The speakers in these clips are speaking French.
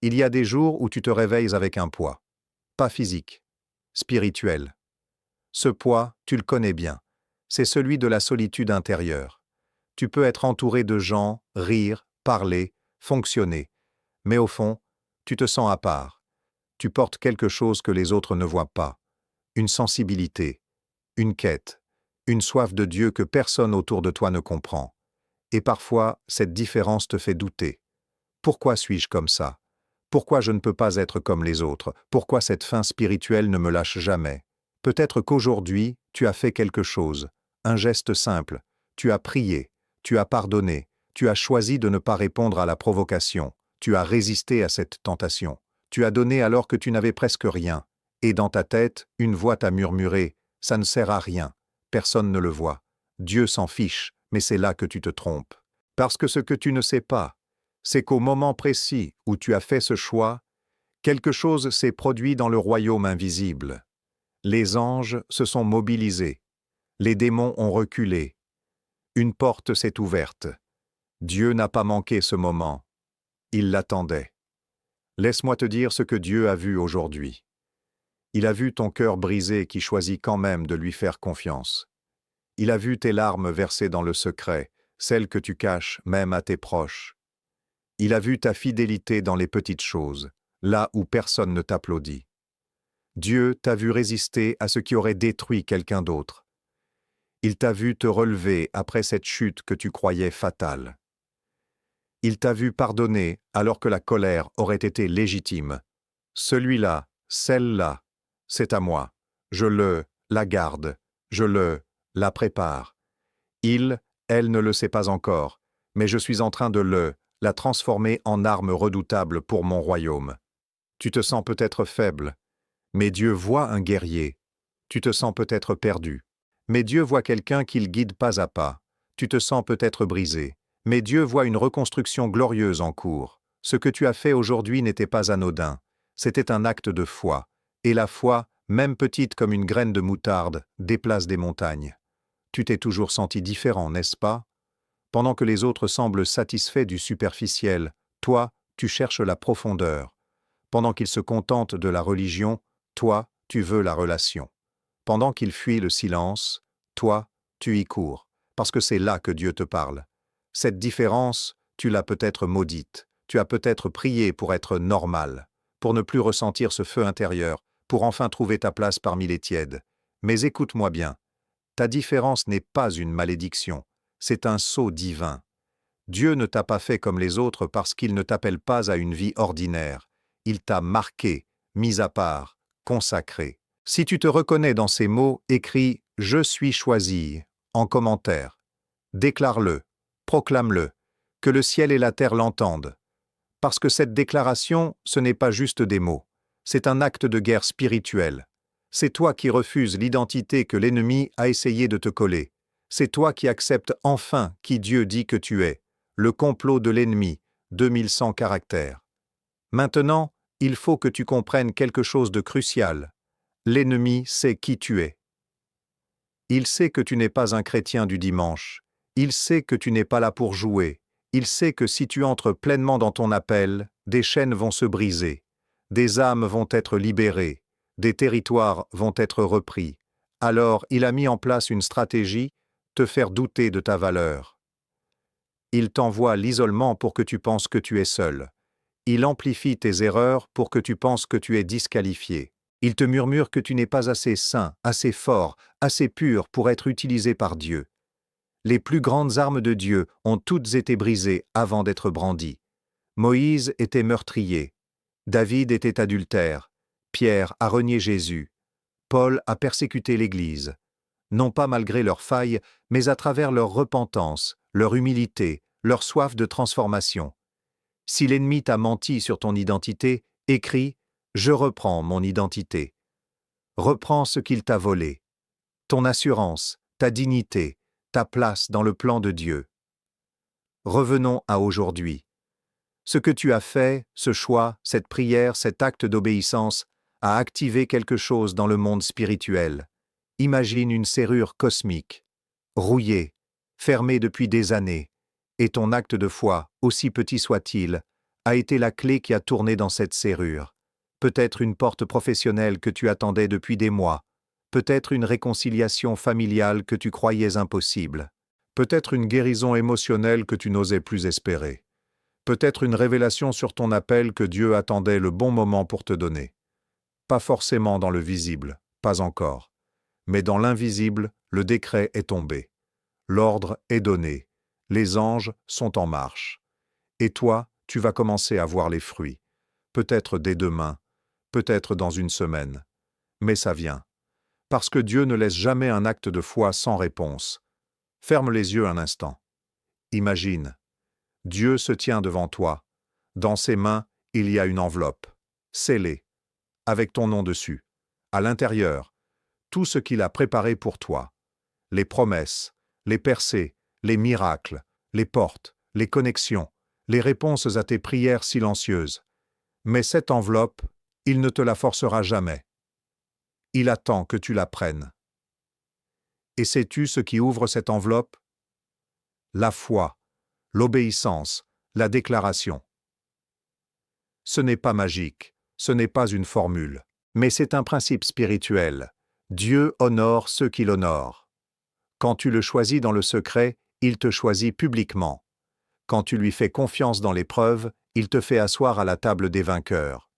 Il y a des jours où tu te réveilles avec un poids. Pas physique, spirituel. Ce poids, tu le connais bien. C'est celui de la solitude intérieure. Tu peux être entouré de gens, rire, parler, fonctionner. Mais au fond, tu te sens à part. Tu portes quelque chose que les autres ne voient pas. Une sensibilité, une quête, une soif de Dieu que personne autour de toi ne comprend. Et parfois, cette différence te fait douter. Pourquoi suis-je comme ça? Pourquoi je ne peux pas être comme les autres? Pourquoi cette faim spirituelle ne me lâche jamais? Peut-être qu'aujourd'hui, tu as fait quelque chose, un geste simple. Tu as prié, tu as pardonné, tu as choisi de ne pas répondre à la provocation, tu as résisté à cette tentation. Tu as donné alors que tu n'avais presque rien. Et dans ta tête, une voix t'a murmuré « ça ne sert à rien, personne ne le voit. Dieu s'en fiche, mais c'est là que tu te trompes. » Parce que ce que tu ne sais pas, c'est qu'au moment précis où tu as fait ce choix, quelque chose s'est produit dans le royaume invisible. Les anges se sont mobilisés, les démons ont reculé, une porte s'est ouverte. Dieu n'a pas manqué ce moment, il l'attendait. Laisse-moi te dire ce que Dieu a vu aujourd'hui. Il a vu ton cœur brisé qui choisit quand même de lui faire confiance. Il a vu tes larmes versées dans le secret, celles que tu caches même à tes proches. Il a vu ta fidélité dans les petites choses, là où personne ne t'applaudit. Dieu t'a vu résister à ce qui aurait détruit quelqu'un d'autre. Il t'a vu te relever après cette chute que tu croyais fatale. Il t'a vu pardonner alors que la colère aurait été légitime. Celui-là, celle-là, c'est à moi. La garde, la prépare. Elle ne le sait pas encore, mais je suis en train de la transformer en arme redoutable pour mon royaume. Tu te sens peut-être faible, mais Dieu voit un guerrier. Tu te sens peut-être perdu, mais Dieu voit quelqu'un qu'il guide pas à pas. Tu te sens peut-être brisé, mais Dieu voit une reconstruction glorieuse en cours. Ce que tu as fait aujourd'hui n'était pas anodin, c'était un acte de foi. Et la foi, même petite comme une graine de moutarde, déplace des montagnes. Tu t'es toujours senti différent, n'est-ce pas? Pendant que les autres semblent satisfaits du superficiel, toi, tu cherches la profondeur. Pendant qu'ils se contentent de la religion, toi, tu veux la relation. Pendant qu'ils fuient le silence, toi, tu y cours, parce que c'est là que Dieu te parle. Cette différence, tu l'as peut-être maudite. Tu as peut-être prié pour être normal, pour ne plus ressentir ce feu intérieur, pour enfin trouver ta place parmi les tièdes. Mais écoute-moi bien, ta différence n'est pas une malédiction, c'est un sceau divin. Dieu ne t'a pas fait comme les autres parce qu'il ne t'appelle pas à une vie ordinaire. Il t'a marqué, mis à part, consacré. Si tu te reconnais dans ces mots, écris « Je suis choisi » en commentaire. Déclare-le, proclame-le, que le ciel et la terre l'entendent. Parce que cette déclaration, ce n'est pas juste des mots, c'est un acte de guerre spirituelle. C'est toi qui refuses l'identité que l'ennemi a essayé de te coller. C'est toi qui acceptes enfin qui Dieu dit que tu es. Le complot de l'ennemi, 2100 caractères. Maintenant, il faut que tu comprennes quelque chose de crucial. L'ennemi sait qui tu es. Il sait que tu n'es pas un chrétien du dimanche. Il sait que tu n'es pas là pour jouer. Il sait que si tu entres pleinement dans ton appel, des chaînes vont se briser, des âmes vont être libérées, des territoires vont être repris. Alors, il a mis en place une stratégie, te faire douter de ta valeur. Il t'envoie l'isolement pour que tu penses que tu es seul. Il amplifie tes erreurs pour que tu penses que tu es disqualifié. Il te murmure que tu n'es pas assez saint, assez fort, assez pur pour être utilisé par Dieu. Les plus grandes armes de Dieu ont toutes été brisées avant d'être brandies. Moïse était meurtrier, David était adultère, Pierre a renié Jésus, Paul a persécuté l'Église. Non pas malgré leurs failles, mais à travers leur repentance, leur humilité, leur soif de transformation. Si l'ennemi t'a menti sur ton identité, écris « Je reprends mon identité ». Reprends ce qu'il t'a volé. Ton assurance, ta dignité, ta place dans le plan de Dieu. Revenons à aujourd'hui. Ce que tu as fait, ce choix, cette prière, cet acte d'obéissance, a activé quelque chose dans le monde spirituel. Imagine une serrure cosmique, rouillée, fermée depuis des années, et ton acte de foi, aussi petit soit-il, a été la clé qui a tourné dans cette serrure. Peut-être une porte professionnelle que tu attendais depuis des mois. Peut-être une réconciliation familiale que tu croyais impossible. Peut-être une guérison émotionnelle que tu n'osais plus espérer. Peut-être une révélation sur ton appel que Dieu attendait le bon moment pour te donner. Pas forcément dans le visible, pas encore. Mais dans l'invisible, le décret est tombé. L'ordre est donné. Les anges sont en marche. Et toi, tu vas commencer à voir les fruits. Peut-être dès demain, peut-être dans une semaine. Mais ça vient. Parce que Dieu ne laisse jamais un acte de foi sans réponse. Ferme les yeux un instant. Imagine. Dieu se tient devant toi. Dans ses mains, il y a une enveloppe, scellée, avec ton nom dessus. À l'intérieur, tout ce qu'il a préparé pour toi. Les promesses, les percées, les miracles, les portes, les connexions, les réponses à tes prières silencieuses. Mais cette enveloppe, il ne te la forcera jamais. Il attend que tu la prennes. Et sais-tu ce qui ouvre cette enveloppe? La foi, l'obéissance, la déclaration. Ce n'est pas magique, ce n'est pas une formule, mais c'est un principe spirituel. Dieu honore ceux qui l'honorent. Quand tu le choisis dans le secret, il te choisit publiquement. Quand tu lui fais confiance dans l'épreuve, il te fait asseoir à la table des vainqueurs.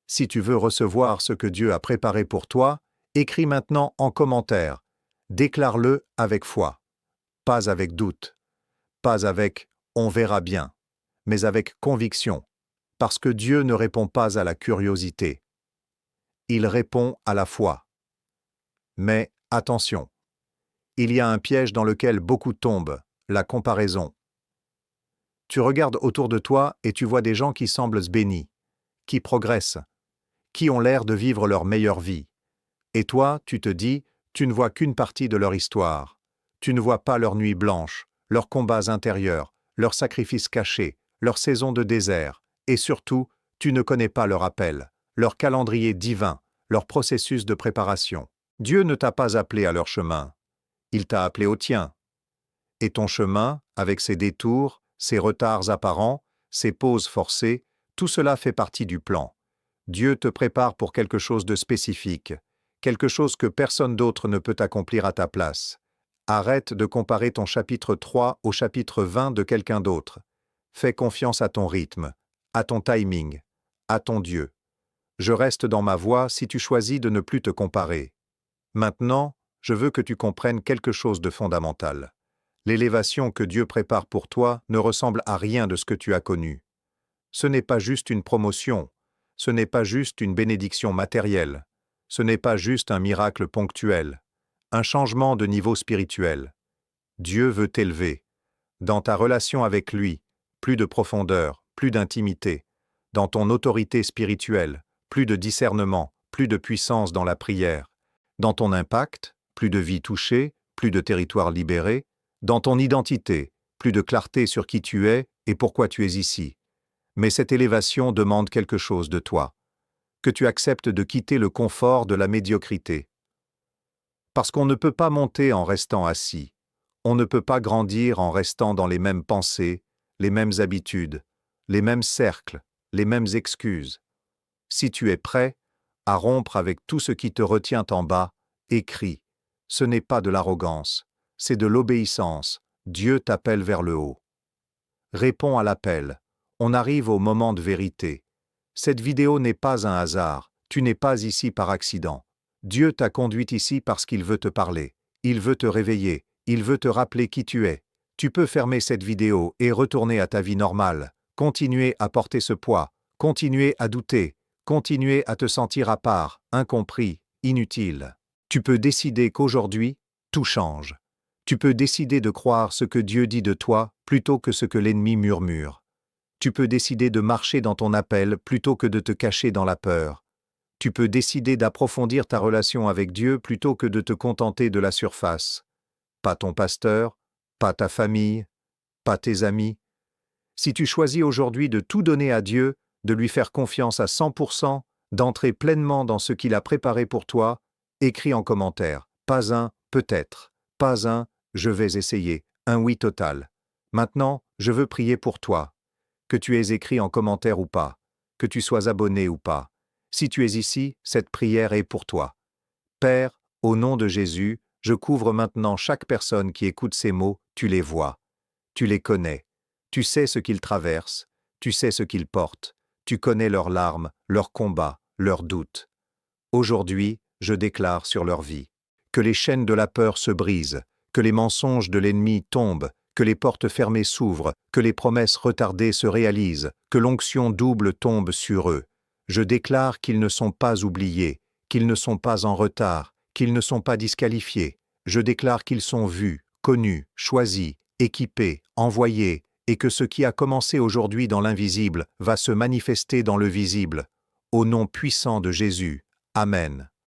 Si tu veux recevoir ce que Dieu a préparé pour toi, écris maintenant en commentaire. Déclare-le avec foi. Pas avec doute. Pas avec « on verra bien », mais avec conviction. Parce que Dieu ne répond pas à la curiosité. Il répond à la foi. Mais attention. Il y a un piège dans lequel beaucoup tombent, la comparaison. Tu regardes autour de toi et tu vois des gens qui semblent bénis, qui progressent, qui ont l'air de vivre leur meilleure vie. Et toi, tu te dis, tu ne vois qu'une partie de leur histoire. Tu ne vois pas leurs nuits blanches, leurs combats intérieurs, leurs sacrifices cachés, leurs saisons de désert, et surtout, tu ne connais pas leur appel, leur calendrier divin, leur processus de préparation. Dieu ne t'a pas appelé à leur chemin. Il t'a appelé au tien. Et ton chemin, avec ses détours, ses retards apparents, ses pauses forcées, tout cela fait partie du plan. Dieu te prépare pour quelque chose de spécifique, quelque chose que personne d'autre ne peut accomplir à ta place. Arrête de comparer ton chapitre 3 au chapitre 20 de quelqu'un d'autre. Fais confiance à ton rythme, à ton timing, à ton Dieu. Je reste dans ma voie si tu choisis de ne plus te comparer. Maintenant, je veux que tu comprennes quelque chose de fondamental. L'élévation que Dieu prépare pour toi ne ressemble à rien de ce que tu as connu. Ce n'est pas juste une promotion, ce n'est pas juste une bénédiction matérielle, ce n'est pas juste un miracle ponctuel, un changement de niveau spirituel. Dieu veut t'élever. Dans ta relation avec lui, plus de profondeur, plus d'intimité. Dans ton autorité spirituelle, plus de discernement, plus de puissance dans la prière. Dans ton impact, plus de vies touchées, plus de territoires libérés. Dans ton identité, plus de clarté sur qui tu es et pourquoi tu es ici. Mais cette élévation demande quelque chose de toi. Que tu acceptes de quitter le confort de la médiocrité. Parce qu'on ne peut pas monter en restant assis. On ne peut pas grandir en restant dans les mêmes pensées, les mêmes habitudes, les mêmes cercles, les mêmes excuses. Si tu es prêt à rompre avec tout ce qui te retient en bas, écris. Ce n'est pas de l'arrogance, c'est de l'obéissance. Dieu t'appelle vers le haut. Réponds à l'appel. On arrive au moment de vérité. Cette vidéo n'est pas un hasard, tu n'es pas ici par accident. Dieu t'a conduit ici parce qu'il veut te parler, il veut te réveiller, il veut te rappeler qui tu es. Tu peux fermer cette vidéo et retourner à ta vie normale, continuer à porter ce poids, continuer à douter, continuer à te sentir à part, incompris, inutile. Tu peux décider qu'aujourd'hui, tout change. Tu peux décider de croire ce que Dieu dit de toi plutôt que ce que l'ennemi murmure. Tu peux décider de marcher dans ton appel plutôt que de te cacher dans la peur. Tu peux décider d'approfondir ta relation avec Dieu plutôt que de te contenter de la surface. Pas ton pasteur, pas ta famille, pas tes amis. Si tu choisis aujourd'hui de tout donner à Dieu, de lui faire confiance à 100%, d'entrer pleinement dans ce qu'il a préparé pour toi, écris en commentaire. Pas un « peut-être », pas un « je vais essayer », un oui total. Maintenant, je veux prier pour toi. que tu aies écrit en commentaire ou pas, que tu sois abonné ou pas. Si tu es ici, cette prière est pour toi. Père, au nom de Jésus, je couvre maintenant chaque personne qui écoute ces mots, tu les vois, tu les connais, tu sais ce qu'ils traversent, tu sais ce qu'ils portent, tu connais leurs larmes, leurs combats, leurs doutes. Aujourd'hui, je déclare sur leur vie que les chaînes de la peur se brisent, que les mensonges de l'ennemi tombent, que les portes fermées s'ouvrent, que les promesses retardées se réalisent, que l'onction double tombe sur eux. Je déclare qu'ils ne sont pas oubliés, qu'ils ne sont pas en retard, qu'ils ne sont pas disqualifiés. Je déclare qu'ils sont vus, connus, choisis, équipés, envoyés, et que ce qui a commencé aujourd'hui dans l'invisible va se manifester dans le visible. Au nom puissant de Jésus. Amen.